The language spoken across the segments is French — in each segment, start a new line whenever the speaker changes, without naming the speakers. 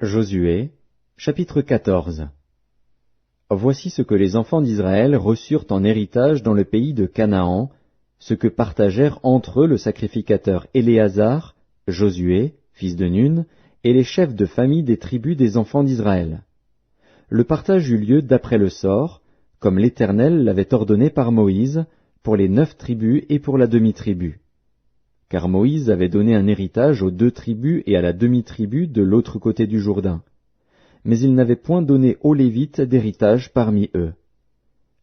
Josué, chapitre 14. Voici ce que les enfants d'Israël reçurent en héritage dans le pays de Canaan, ce que partagèrent entre eux le sacrificateur Éléazar, Josué, fils de Nun, et les chefs de famille des tribus des enfants d'Israël. Le partage eut lieu d'après le sort, comme l'Éternel l'avait ordonné par Moïse, pour les 9 tribus et pour la demi-tribu. Car Moïse avait donné un héritage aux 2 tribus et à la demi-tribu de l'autre côté du Jourdain. Mais il n'avait point donné aux Lévites d'héritage parmi eux.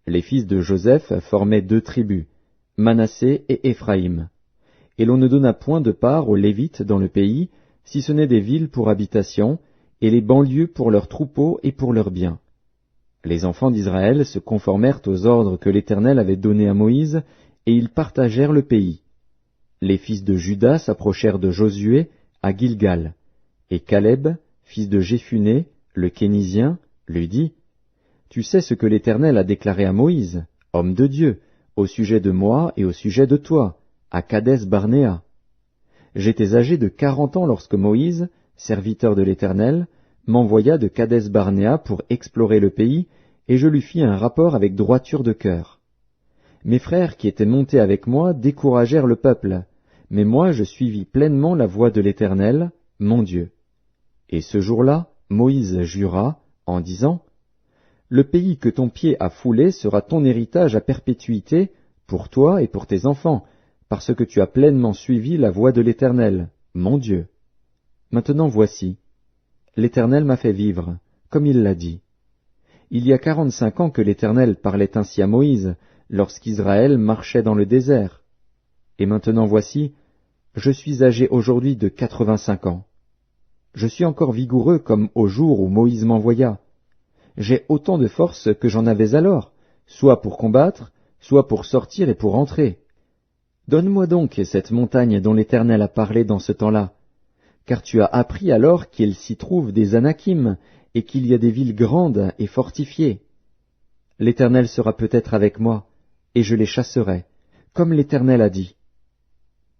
Les fils de Joseph formaient 2 tribus, Manassé et Éphraïm. Et l'on ne donna point de part aux Lévites dans le pays, si ce n'est des villes pour habitation, et les banlieues pour leurs troupeaux et pour leurs biens. Les enfants d'Israël se conformèrent aux ordres que l'Éternel avait donnés à Moïse, et ils partagèrent le pays. Les fils de Juda s'approchèrent de Josué à Gilgal, et Caleb, fils de Jéphuné, le Kénizien, lui dit, « Tu sais ce que l'Éternel a déclaré à Moïse, homme de Dieu, au sujet de moi et au sujet de toi, à Kadès-Barnéa. J'étais âgé de 40 ans lorsque Moïse, serviteur de l'Éternel, m'envoya de Kadès-Barnéa pour explorer le pays, et je lui fis un rapport avec droiture de cœur. Mes frères qui étaient montés avec moi découragèrent le peuple, mais moi je suivis pleinement la voie de l'Éternel, mon Dieu. Et ce jour-là, Moïse jura, en disant, « Le pays que ton pied a foulé sera ton héritage à perpétuité, pour toi et pour tes enfants, parce que tu as pleinement suivi la voie de l'Éternel, mon Dieu. Maintenant voici, l'Éternel m'a fait vivre, comme il l'a dit. Il y a 45 ans que l'Éternel parlait ainsi à Moïse, lorsqu'Israël marchait dans le désert. Et maintenant voici, je suis âgé aujourd'hui de 85 ans. Je suis encore vigoureux comme au jour où Moïse m'envoya. J'ai autant de force que j'en avais alors, soit pour combattre, soit pour sortir et pour entrer. Donne-moi donc cette montagne dont l'Éternel a parlé dans ce temps-là, car tu as appris alors qu'il s'y trouve des Anakim, et qu'il y a des villes grandes et fortifiées. L'Éternel sera peut-être avec moi, et je les chasserai, comme l'Éternel a dit. »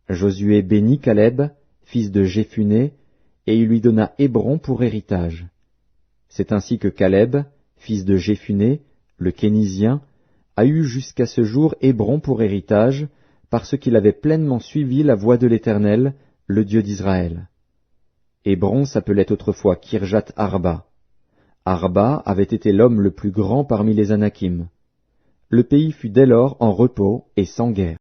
Josué bénit Caleb, fils de Jéphuné, et il lui donna Hébron pour héritage. C'est ainsi que Caleb, fils de Jéphuné, le Kénizien, a eu jusqu'à ce jour Hébron pour héritage, parce qu'il avait pleinement suivi la voie de l'Éternel, le Dieu d'Israël. Hébron s'appelait autrefois Kirjat Arba. Arba avait été l'homme le plus grand parmi les Anakim. Le pays fut dès lors en repos et sans guerre.